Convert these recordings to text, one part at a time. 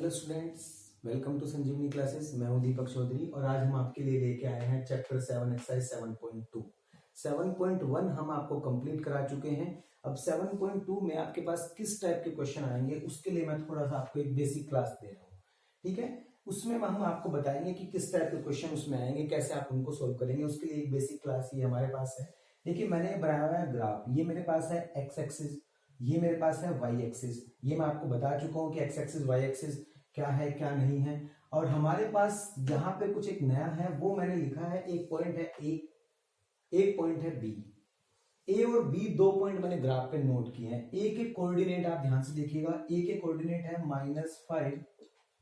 Hello students, welcome to Sanjivani classes. मैं हूं दीपक चौधरी और आज हम आपके लिए लेके आए हैं चैप्टर 7 एक्सरसाइज 7.2। 7.1 हम आपको कंप्लीट करा चुके हैं। अब 7.2 में आपके पास किस टाइप के क्वेश्चन आएंगे उसके लिए मैं थोड़ा सा आपको एक बेसिक क्लास दे रहा हूँ, ठीक है। उसमें हम आपको बताएंगे कि किस टाइप के क्वेश्चन उसमें आएंगे, कैसे आप उनको सोल्व करेंगे। उसके लिए एक बेसिक क्लास ये हमारे पास है। देखिए, मैंने बनाया हुआ है ग्राफ। ये मेरे पास है एक्स एक्सिस, ये मेरे पास है वाई एक्सिस। ये मैं आपको बता चुका हूं कि एक्स एक्सिस वाई एक्सिस क्या है क्या नहीं है। और हमारे पास यहाँ पे कुछ एक नया है, वो मैंने लिखा है। एक पॉइंट है ए, एक पॉइंट है बी। ए और बी दो पॉइंट मैंने ग्राफ पे नोट किए हैं। ए के कोऑर्डिनेट आप ध्यान से देखिएगा, ए के कोऑर्डिनेट है -5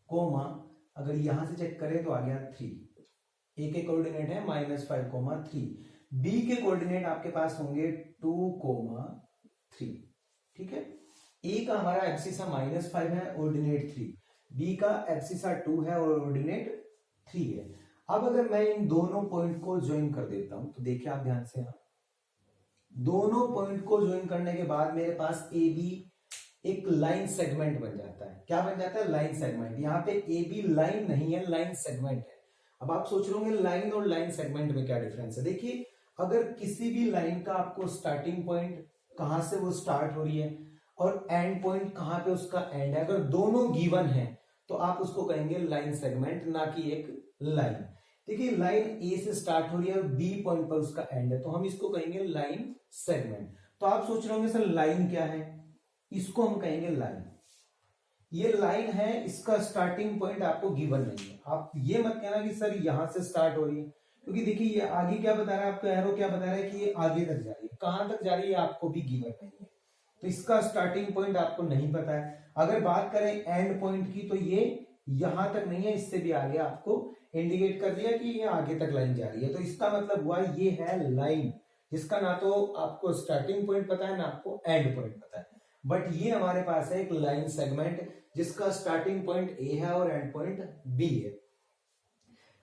कोमा, अगर यहां से चेक करें तो आ गया 3। ए के कोऑर्डिनेट है -5, 3। बी के कोऑर्डिनेट आपके पास होंगे 2, 3, ठीक है। ए का हमारा एब्सिसा -5 है, ऑर्डिनेट 3। बी का एब्सिसा 2 है और ऑर्डिनेट 3 है। अब अगर मैं इन दोनों पॉइंट को ज्वाइन कर देता हूं तो देखिए आप ध्यान से, दोनों पॉइंट को ज्वाइन करने के बाद मेरे पास ए बी एक लाइन सेगमेंट बन जाता है। क्या बन जाता है? Line segment. यहाँ पे ए बी लाइन नहीं है, लाइन सेगमेंट है। अब आप सोच रहे होंगे लाइन और लाइन सेगमेंट में क्या डिफरेंस है। देखिए, अगर किसी भी लाइन का आपको स्टार्टिंग पॉइंट कहां से वो स्टार्ट हो रही है और एंड पॉइंट कहां पे उसका एंड है, अगर दोनों गिवन है तो आप उसको कहेंगे लाइन सेगमेंट, ना कि एक लाइन। देखिए, लाइन ए से स्टार्ट हो रही है और बी पॉइंट पर उसका एंड है, तो हम इसको कहेंगे लाइन सेगमेंट। तो आप सोच रहे होंगे सर लाइन क्या है, इसको हम कहेंगे लाइन। ये लाइन है, इसका स्टार्टिंग पॉइंट आपको गिवन नहीं है। आप ये मत कहना कि सर यहां से स्टार्ट हो रही है, क्योंकि देखिए ये आगे क्या बता रहा है, आपका एरो क्या बता रहा है कि ये आगे तक जा रही है। कहां तक जा रही है आपको भी गिवन नहीं है, तो इसका स्टार्टिंग पॉइंट आपको नहीं पता है। अगर बात करें एंड पॉइंट की तो ये यहां तक नहीं है, इससे भी आगे आपको इंडिकेट कर दिया कि ये आगे तक लाइन जा रही है। तो इसका मतलब हुआ ये है लाइन, जिसका ना तो आपको स्टार्टिंग पॉइंट पता है ना आपको एंड पॉइंट पता है। बट ये हमारे पास है एक लाइन सेगमेंट जिसका स्टार्टिंग पॉइंट ए है और एंड पॉइंट बी है।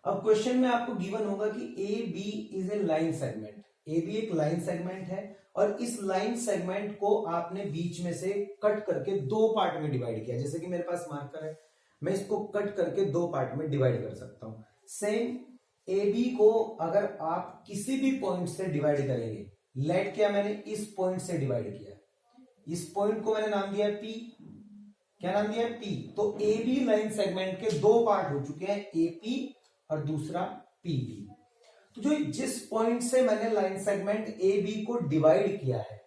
अब क्वेश्चन में आपको गिवन होगा कि A B is a line segment. A B एक लाइन सेगमेंट है और इस लाइन सेगमेंट को आपने बीच में से कट करके दो पार्ट में डिवाइड किया। जैसे कि मेरे पास मार्कर है, मैं इसको कट करके दो पार्ट में डिवाइड कर सकता हूं। सेम ए बी को अगर आप किसी भी पॉइंट से डिवाइड करेंगे, लेट क्या मैंने इस पॉइंट से डिवाइड किया, इस पॉइंट को मैंने नाम दिया पी। क्या नाम दिया? पी। तो ए बी लाइन सेगमेंट के दो पार्ट हो चुके हैं, ए पी और दूसरा पी बी। तो जो जिस पॉइंट से मैंने लाइन सेगमेंट ए बी को डिवाइड किया है,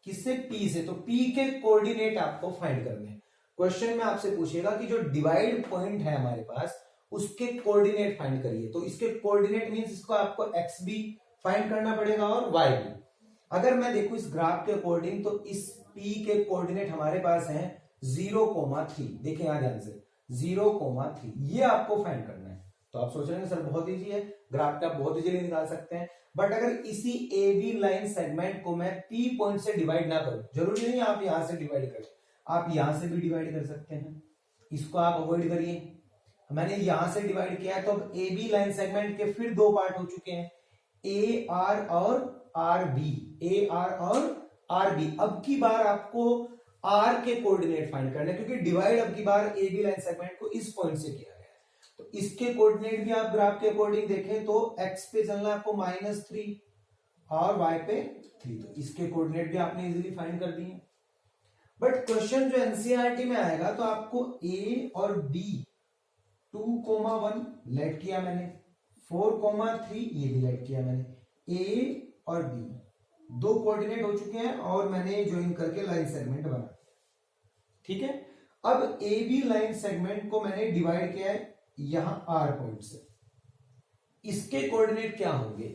किससे? पी से, तो पी के कोऑर्डिनेट आपको फाइंड करने हैं। क्वेश्चन में आपसे पूछेगा कि जो डिवाइड पॉइंट है हमारे पास उसके कोऑर्डिनेट फाइंड करिए। तो इसके कोऑर्डिनेट मींस इसको आपको एक्स बी फाइंड करना पड़ेगा और वाई बी। अगर मैं देखूं इस ग्राफ के अकॉर्डिंग तो इस पी के कोऑर्डिनेट हमारे पास हैं 0,3। देखिए यहां ध्यान से 0,3, ये आपको फाइंड करना है। तो आप सोच रहे हैं सर बहुत इजी है, ग्राफ पे आप बहुत इजीली निकाल सकते हैं। बट अगर इसी ए बी लाइन सेगमेंट को मैं पी पॉइंट से डिवाइड ना करूं, जरूरी नहीं आप यहां से डिवाइड करें, आप यहां से भी डिवाइड कर सकते हैं। इसको आप अवॉइड करिए। मैंने यहां से डिवाइड किया है, तो अब ए बी लाइन सेगमेंट के फिर दो पार्ट हो चुके हैं, ए आर और आर बी। ए आर और आर बी। अब की बार आपको आर के कोऑर्डिनेट फाइंड करने, क्योंकि डिवाइड अब की बार ए बी लाइन सेगमेंट को इस पॉइंट से किया गया है। तो इसके कोऑर्डिनेट भी आप ग्राफ के अकॉर्डिंग देखें तो एक्स पे चलना आपको -3 और वाई पे 3, तो इसके कोऑर्डिनेट भी आपने इजीली फाइंड कर दिए। बट क्वेश्चन जो एनसीईआरटी में आएगा तो आपको ए और बी 2,1 लेट किया मैंने, 4,3 ये भी लेट किया मैंने। ए और बी दो कोऑर्डिनेट हो चुके हैं और मैंने ज्वाइन करके लाइन सेगमेंट बना दिया, ठीक है। अब ए बी लाइन सेगमेंट को मैंने डिवाइड किया है यहां आर पॉइंट से। इसके कोऑर्डिनेट क्या होंगे,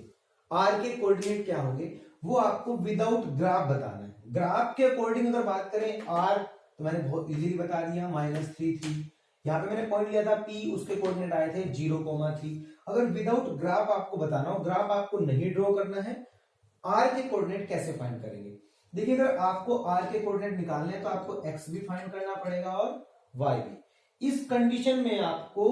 आर के कोऑर्डिनेट क्या होंगे, वो आपको विदाउट ग्राफ बताना है। ग्राफ के अकॉर्डिंग अगर बात करें आर, तो मैंने बहुत इजीली बता दिया -3,3। यहां पे मैंने पॉइंट लिया था पी, उसके कोऑर्डिनेट आए थे 0,3। अगर विदाउट ग्राफ आपको बताना हो, ग्राफ आपको नहीं ड्रॉ करना है, आर के कोऑर्डिनेट कैसे फाइंड करेंगे? देखिए, अगर आपको आर के कोऑर्डिनेट निकालने हैं तो आपको एक्स भी फाइंड करना पड़ेगा और वाई भी। इस कंडीशन में आपको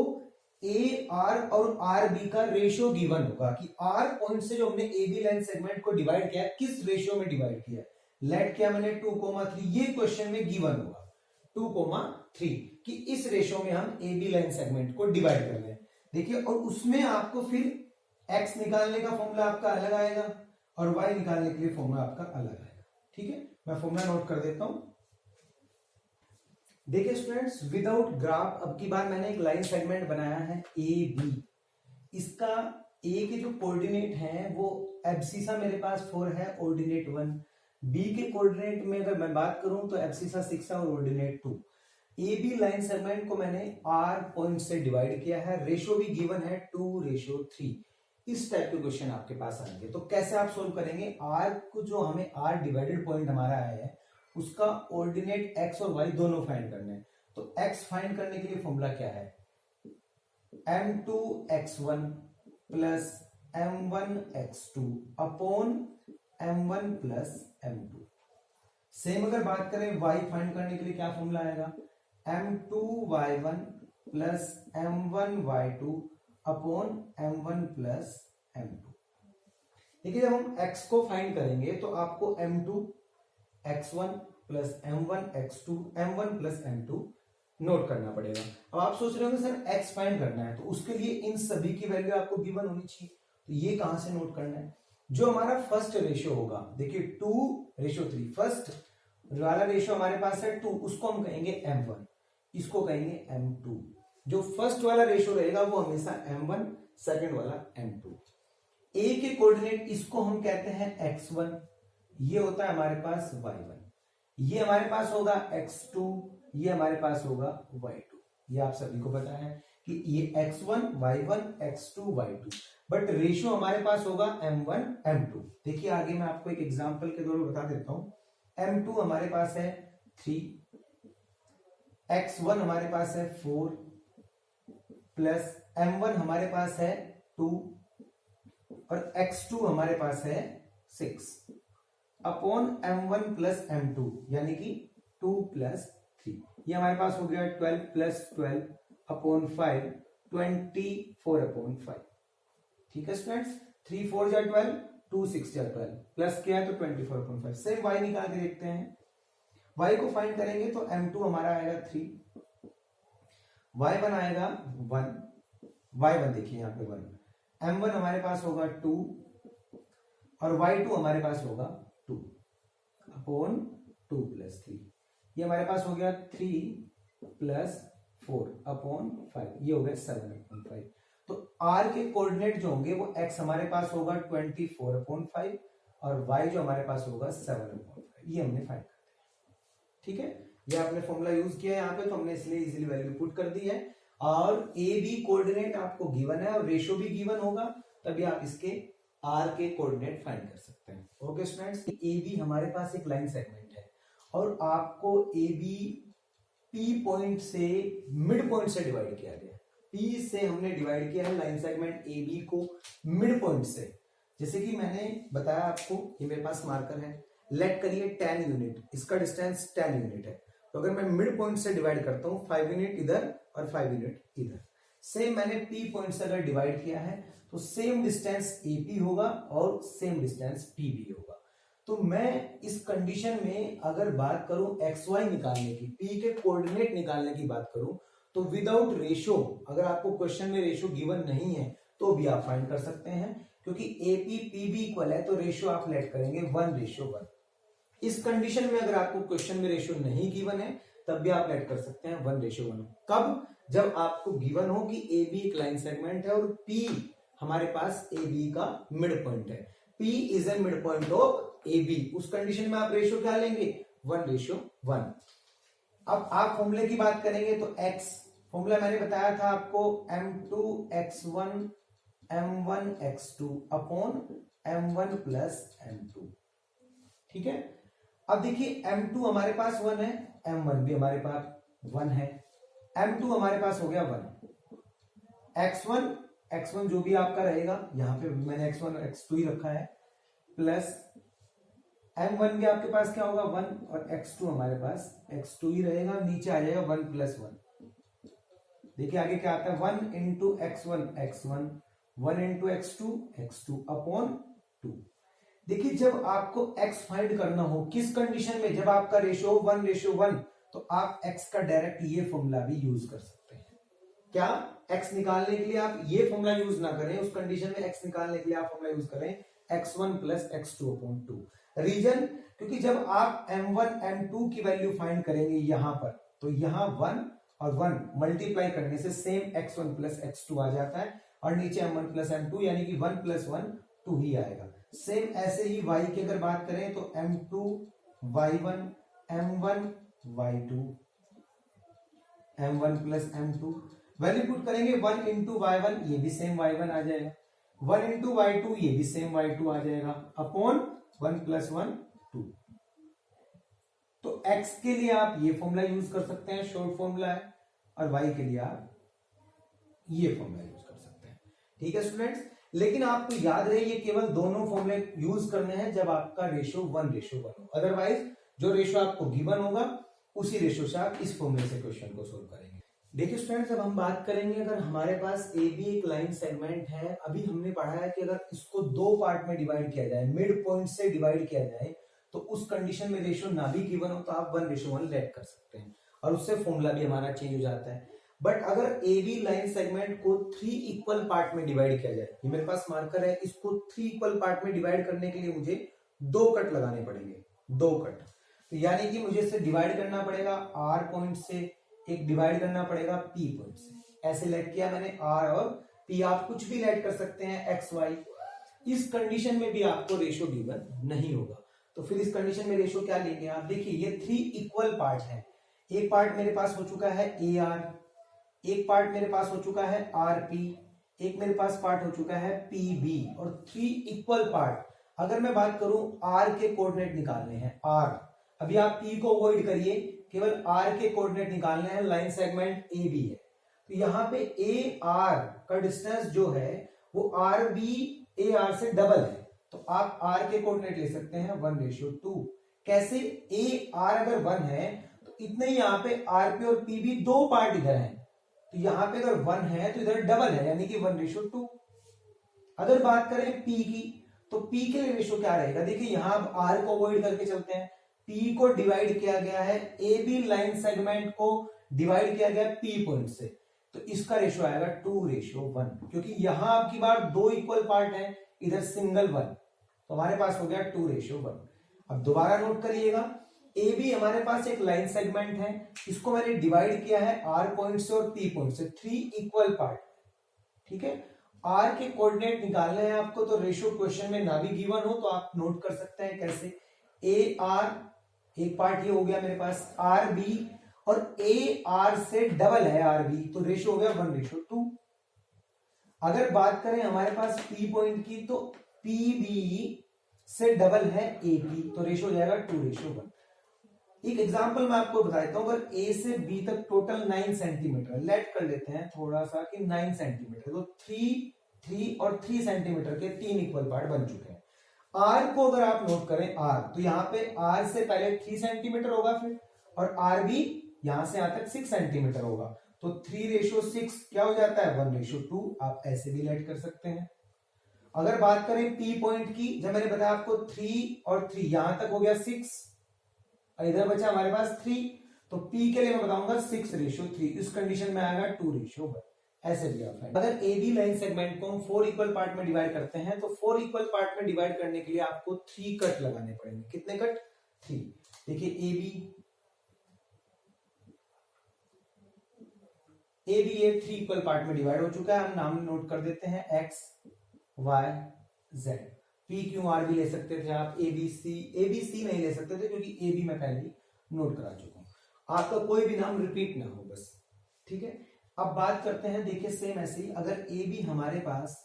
ए आर और आर बी का रेशियो गिवन होगा कि आर पॉइंट से जो हमने ए बी लाइन सेगमेंट को डिवाइड किया किस रेशियो में डिवाइड किया। लेट किया मैंने 2,3, ये क्वेश्चन में गिवन होगा 2,3। कि इस रेशो में हम ए बी लाइन सेगमेंट को डिवाइड कर लें। देखिए, और उसमें आपको फिर x निकालने का फॉर्मूला आपका अलग आएगा और y निकालने के लिए फॉर्मूला आपका अलग आएगा। ठीक है, मैं फॉर्मूला नोट कर देता हूं। देखिए स्टूडेंट्स, विदाउट ग्राफ अब की बार मैंने एक लाइन सेगमेंट बनाया है ए बी। इसका ए के जो कोऑर्डिनेट हैं वो एब्सिसा मेरे पास 4 है, ऑर्डिनेट 1। बी के कोऑर्डिनेट में अगर मैं बात करूं तो एब्सिसा 6 है और ordinate 2। A B line segment को मैंने आर पॉइंट से डिवाइड किया है, रेशो भी गिवन है 2:3। इस टाइप के क्वेश्चन आपके पास आएंगे। तो कैसे आप सोल्व करेंगे? आर को जो हमें आर डिवाइडेड पॉइंट हमारा आया है उसका ऑर्डिनेट एक्स और वाई दोनों फाइंड करने हैं। तो एक्स फाइंड करने के लिए फॉर्मूला क्या है? m2x1 plus m1x2 upon m1 plus m2। Same अगर बात करें y फाइंड करने के लिए क्या फॉर्मूला आएगा? m2y1 plus m1y2 upon m1 plus m2। देखिए, जब हम x को फाइंड करेंगे तो आपको m2x1 plus m1x2 m1 plus m2 note करना पड़ेगा। अब आप सोच रहे होंगे सर x फाइंड करना है तो उसके लिए इन सभी की वैल्यू आपको गिवन होनी चाहिए, तो ये कहां से नोट करना है? जो हमारा फर्स्ट रेशियो होगा, देखिए 2:3, फर्स्ट वाला रेशियो हमारे पास है 2, उसको हम कहेंगे m1, इसको कहेंगे m2। जो फर्स्ट वाला रेशियो रहेगा वो हमेशा m1, सेकंड वाला m2। a के कोऑर्डिनेट इसको हम कहते हैं x1, ये होता है हमारे पास y1, ये हमारे पास होगा x2, ये हमारे पास होगा y2। ये आप सभी को पता है कि ये x1 y1 x2 y2, but ratio हमारे पास होगा m1 m2। देखिए आगे मैं आपको एक एग्जांपल के द्वारा बता देता हूं। m2 हमारे पास है 3, x1 हमारे पास है 4 प्लस m1 हमारे पास है 2 और x2 हमारे पास है 6 अपॉन m1 प्लस m2 यानी कि 2 प्लस 3। ये हमारे पास हो गया 12 प्लस 12 अपॉन 5, 24 अपॉन 5। ठीक है स्टूडेंट्स, 3 4 जा 12, 2 6 जा 12, प्लस किया है तो 24 अपॉन 5। सेम y निकाल के देखते हैं। y को फाइंड करेंगे तो m2 हमारा आएगा 3, y1 आएगा 1, y1 देखिए यहाँ पे 1, m1 हमारे पास होगा 2 और y2 हमारे पास होगा 2 अपॉन 2 प्लस 3। ये हमारे पास हो गया 3 प्लस 4 अपॉन 5, ये हो गया 7 अपॉन 5। तो r के कोऑर्डिनेट जो होंगे वो x हमारे पास होगा 24 अपॉन 5 और y जो हमारे पास होगा 7 अपॉन 5। ये हमने फाइंड कर दिया। ठीक है, ये आपने फॉर्मूला यूज किया है यहाँ पे, तो हमने इसलिए इजीली वैल्यू पुट कर दी है। और a b कोऑर्डिनेट आपको गिवन है और रेशियो भी गिवन होगा, तभी आप इसके r के कोऑर्डिनेट फाइंड कर सकते हैं। ओके स्टूडेंट्स, ए बी हमारे पास एक लाइन सेगमेंट है और आपको ए बी पी पॉइंट से मिड पॉइंट से डिवाइड किया गया है। पी से हमने डिवाइड किया है लाइन सेगमेंट ए बी को मिड पॉइंट से। जैसे कि मैंने बताया आपको, ये मेरे पास मार्कर है, लेट करिए 10 यूनिट, इसका डिस्टेंस 10 यूनिट है। तो अगर मैं मिड पॉइंट से डिवाइड करता हूं 5 यूनिट इधर और 5 यूनिट इधर। सेम मैंने पी पॉइंट से अगर डिवाइड किया है तो सेम डिस्टेंस एपी होगा और सेम डिस्टेंस पीबी होगा। तो मैं इस कंडीशन में अगर बात करूं xy निकालने की, p के कोऑर्डिनेट निकालने की बात करूं, तो विदाउट रेशियो, अगर आपको क्वेश्चन में रेशियो गिवन नहीं है तो भी आप फाइंड कर सकते हैं, क्योंकि एपी पीबी इक्वल है तो रेशियो आप लेट करेंगे 1:1। इस कंडीशन में अगर आपको क्वेश्चन में रेशियो नहीं गिवन है तब भी आप लेट कर सकते हैं 1:1। कब? जब आपको गिवन हो कि ए बी एक लाइन सेगमेंट है और पी हमारे पास ए बी का मिड पॉइंट है। P is a mid point of A B. उस कंडीशन में आप रेशियो क्या लेंगे? 1:1। अब आप फॉर्मूले की बात करेंगे तो x फॉर्मूला मैंने बताया था आपको, m2x1 m1x2 upon m1 plus m2। ठीक है, अब देखिए m2 हमारे पास 1 है, m1 भी हमारे पास 1 है, m2 हमारे पास हो गया 1। x1 जो भी आपका रहेगा, यहां पे मैंने x1 और x2 ही रखा है, प्लस m1 भी आपके पास क्या होगा 1 और x2 हमारे पास x2 ही रहेगा, नीचे आ जाएगा 1 + 1। देखिए आगे क्या आता है, 1 into x1 x1, 1 into x2 upon 2। देखिए जब आपको x फाइंड करना हो किस कंडीशन में, जब आपका रेशियो 1:1, तो आप x का डायरेक्ट ये फॉर्मूला भी यूज कर सकते हैं। क्या x निकालने के लिए आप ये फॉर्मूला यूज ना करें, उस कंडीशन में x निकालने के लिए आप फॉर्मूला यूज करें x1 प्लस x2/2। रीजन, क्योंकि जब आप m1 m2 की वैल्यू फाइंड करेंगे यहां पर, तो यहां 1 और 1 मल्टीप्लाई करने से सेम x1 प्लस x2 आ जाता है, और नीचे m1 प्लस m2 यानी कि 1 प्लस 1 2 ही आएगा। सेम ऐसे ही y की अगर बात करें तो m2 y1 m1 y2 m1 plus m2, value put करेंगे 1 इंटू y1, ये भी सेम y1 आ जाएगा, 1 इंटू y2, ये भी सेम y2 आ जाएगा, अपॉन 1 प्लस 1 2। तो x के लिए आप ये फॉर्मूला यूज कर सकते हैं, शॉर्ट फॉर्मूला है, और y के लिए आप ये फॉर्मूला यूज कर सकते हैं। ठीक है स्टूडेंट्स, लेकिन आपको याद रहे ये केवल दोनों फॉर्मूले यूज करने हैं जब आपका रेशियो 1:1 हो, अदरवाइज जो रेशियो आपको गिवन होगा उसी रेशियो से आप इस फॉर्मूले से क्वेश्चन को सोल्व करेंगे। देखिए स्टूडेंट्स, अब हम बात करेंगे, अगर हमारे पास ए बी एक लाइन सेगमेंट है, अभी हमने पढ़ा है कि अगर इसको दो पार्ट में डिवाइड किया जाए, मिड पॉइंट से डिवाइड किया जाए, तो उस कंडीशन में रेशियो ना भी गिवन हो तो आप 1:1 लेट कर सकते हैं, और उससे फॉर्मूला भी हमारा चेंज हो जाता है। बट अगर ए बी लाइन सेगमेंट को 3 इक्वल पार्ट में डिवाइड किया जाए, ये मेरे पास मार्कर है, इसको 3 इक्वल पार्ट में डिवाइड करने के लिए मुझे 2 कट लगाने पड़ेंगे, 2 कट। तो यानी कि मुझे इसे डिवाइड करना पड़ेगा आर पॉइंट से, एक डिवाइड करना पड़ेगा पी पॉइंट से। ऐसे लेट किया मैंने आर और पी, आप कुछ भी लेट कर सकते हैं एक्स वाई। इस कंडीशन में भी आपको रेशियो गिवन नहीं होगा, तो फिर इस कंडीशन में रेशियो क्या लेंगे आप? देखिए ये 3 इक्वल पार्ट है, एक पार्ट मेरे पास हो चुका है ए आर, एक पार्ट मेरे पास हो चुका है आर पी, एक मेरे पास पार्ट हो चुका है पी बी, और 3 इक्वल पार्ट। अगर मैं बात करूं आर के कोऑर्डिनेट निकालने हैं, आर, अभी आप पी को अवॉइड करिए, केवल आर के कोऑर्डिनेट निकालने हैं, लाइन सेगमेंट ए बी है, तो यहाँ पे ए आर का डिस्टेंस जो है वो आर बी ए आर से डबल है, तो आप आर के कोऑर्डिनेट ले सकते हैं 1:2। कैसे? ए आर अगर 1 है तो इतने ही यहाँ पे आर पी और पी बी 2 पार्ट इधर हैं, तो यहाँ पे अगर 1 है तो इधर डबल है, यानी कि 1:2। अगर बात करें पी की, तो पी के लिए रेशियो क्या रहेगा? देखिए यहाँ अब आर को अवॉइड करके चलते हैं, पी को डिवाइड किया गया है, ए बी लाइन सेगमेंट को डिवाइड किया गया पी पॉइंट से, तो इसका रेशियो आएगा 2:1, क्योंकि यहां आपकी बार 2 इक्वल पार्ट है, इधर सिंगल 1, तो हमारे पास हो गया 2:1। अब दोबारा नोट करिएगा, ए बी हमारे पास एक लाइन सेगमेंट है, इसको मैंने डिवाइड किया है आर पॉइंट से और पी पॉइंट से, 3 इक्वल पार्ट। ठीक है, आर के कोऑर्डिनेट निकालने हैं आपको, तो रेशियो क्वेश्चन में ना भी गिवन हो तो आप नोट कर सकते हैं कैसे? ए आर, एक पार्ट ये हो गया मेरे पास आर बी, और ए आर से डबल है आर बी, तो रेशियो हो गया 1:2। अगर बात करें हमारे पास पी पॉइंट की, तो पी बी से डबल है ए पी, तो रेशियो हो जाएगा 2:1। एक एग्जांपल मैं आपको बता देता हूं, अगर ए से बी तक टोटल 9 सेंटीमीटर, लेट कर लेते हैं थोड़ा सा कि 9 सेंटीमीटर, तो 3 और 3 सेंटीमीटर के 3 इक्वल पार्ट बन चुके हैं। आर को अगर आप नोट करें आर, तो यहाँ पे आर से पहले 3 सेंटीमीटर होगा फिर, और आर बी यहां से यहां तक 6 सेंटीमीटर होगा, तो 3:6 क्या हो जाता है? 1:2। आप ऐसे भी लेट कर सकते हैं। अगर बात करें पी पॉइंट की, जब मैंने बताया आपको 3 और 3 यहां तक हो गया 6, और इधर बचा हमारे पास 3, तो पी के लिए मैं बताऊंगा 6:3, इस कंडीशन में आएगा 2:1। ऐसे भी आप है। अगर ए बी लाइन सेगमेंट को हम 4 इक्वल पार्ट में डिवाइड करते हैं, तो 4 इक्वल पार्ट में डिवाइड करने के लिए आपको 3 कट लगाने पड़ेंगे। कितने कट? 3। देखिए ए बी ये 3 इक्वल पार्ट में डिवाइड हो चुका है, हम नाम नोट कर देते हैं X Y Z. P Q R भी ले सकते थे आप, ए बी सी नहीं ले सकते थे क्योंकि ए बी मैं पहले ही नोट करा चुका हूं। आपका कोई भी नाम रिपीट ना हो बस। ठीक है, अब बात करते हैं, देखिए सेम ऐसे ही, अगर ए बी हमारे पास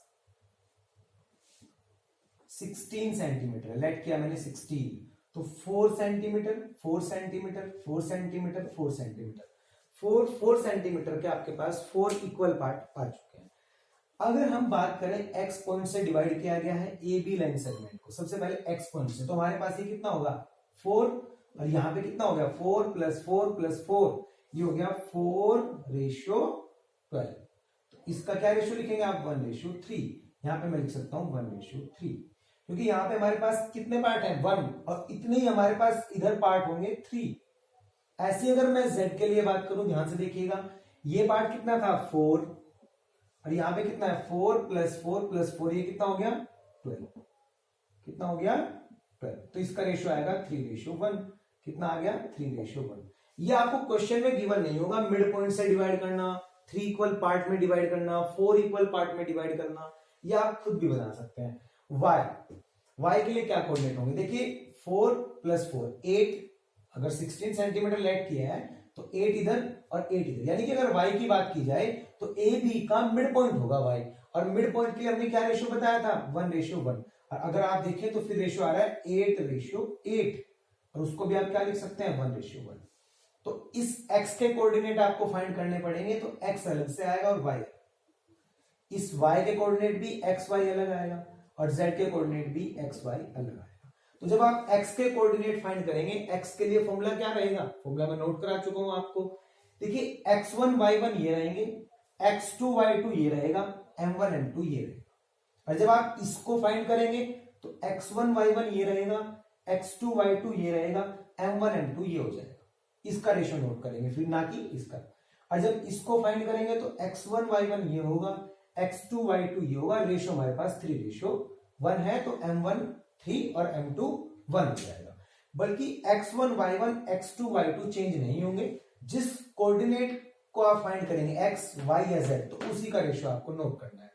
16 सेंटीमीटर है, लेट किया मैंने 16, तो 4 centimetre 4 centimetre 4 centimetre 4 centimetre 4 centimetre के आपके पास 4 इक्वल पार्ट आ चुके हैं। अगर हम बात करें एक्स पॉइंट से डिवाइड किया गया है ए बी लाइन सेगमेंट को, सबसे पहले एक्स पॉइंट से, तो हमारे पास ये कितना होगा? 4, और यहां पे कितना हो गया? 4 + 4 + 4, ये हो गया 4:12। तो इसका क्या रेशियो लिखेंगे आप? 1:3। यहां पे मैं लिख सकता हूं 1:3, क्योंकि यहां पे हमारे पास कितने पार्ट हैं? 1, और इतने ही हमारे पास इधर पार्ट होंगे 3। ऐसे अगर मैं z के लिए बात करूं, ध्यान से देखिएगा, ये पार्ट कितना था 4 और यहाँ पे कितना है 4 + 4 + 4, ये कितना हो गया 12, कितना हो गया 12, तो इसका रेशियो आएगा 3:1, कितना आ गया 3:1। ये आपको क्वेश्चन में गिवन नहीं होगा, मिड पॉइंट से डिवाइड करना, 3 इक्वल पार्ट में डिवाइड करना, 4 इक्वल पार्ट में डिवाइड करना, ये आप खुद भी बना सकते हैं। y के लिए क्या कोऑर्डिनेट होंगे, देखिए 4 + 4 8, अगर 16 सेंटीमीटर लेट किया है तो 8 इधर और 8 इधर, यानी कि अगर y की बात की जाए तो ए बी का मिड पॉइंट होगा y, और मिड पॉइंट के लिए हमने क्या रेशियो बताया था 1:1, और अगर आप देखें तो फिर रेशियो आ रहा है 8:8, और उसको भी आप क्या लिख सकते हैं 1:1। तो इस x के कोऑर्डिनेट आपको फाइंड करने पड़ेंगे, तो x अलग से आएगा और y, इस y के कोऑर्डिनेट भी x y अलग आएगा और z के कोऑर्डिनेट भी x y अलग आएगा। तो जब आप x के कोऑर्डिनेट फाइंड करेंगे, x के लिए फॉर्मूला क्या रहेगा, फॉर्मूला मैं नोट करा चुका हूं आपको, देखिए x1 y1 ये रहेंगे, x2 y2 ये रहेगा, m1 m2 ये रहेगा, और जब आप इसको फाइंड करेंगे तो x1 y1 ये रहेगा, x2 y2 ये रहेगा, m1 m2 ये हो जाएगा, इसका रेशियो नोट करेंगे फिर, ना कि इसका। और जब इसको फाइंड करेंगे तो x1 y1 ये होगा, x2 y2 ये होगा, रेशियो हमारे पास 3:1 है, तो m1 3 और m2 1 हो जाएगा। बल्कि x1 y1 x2 y2 change नहीं होंगे, जिस कोऑर्डिनेट को आप फाइंड करेंगे x y या z, तो उसी का रेशियो आपको नोट करना है।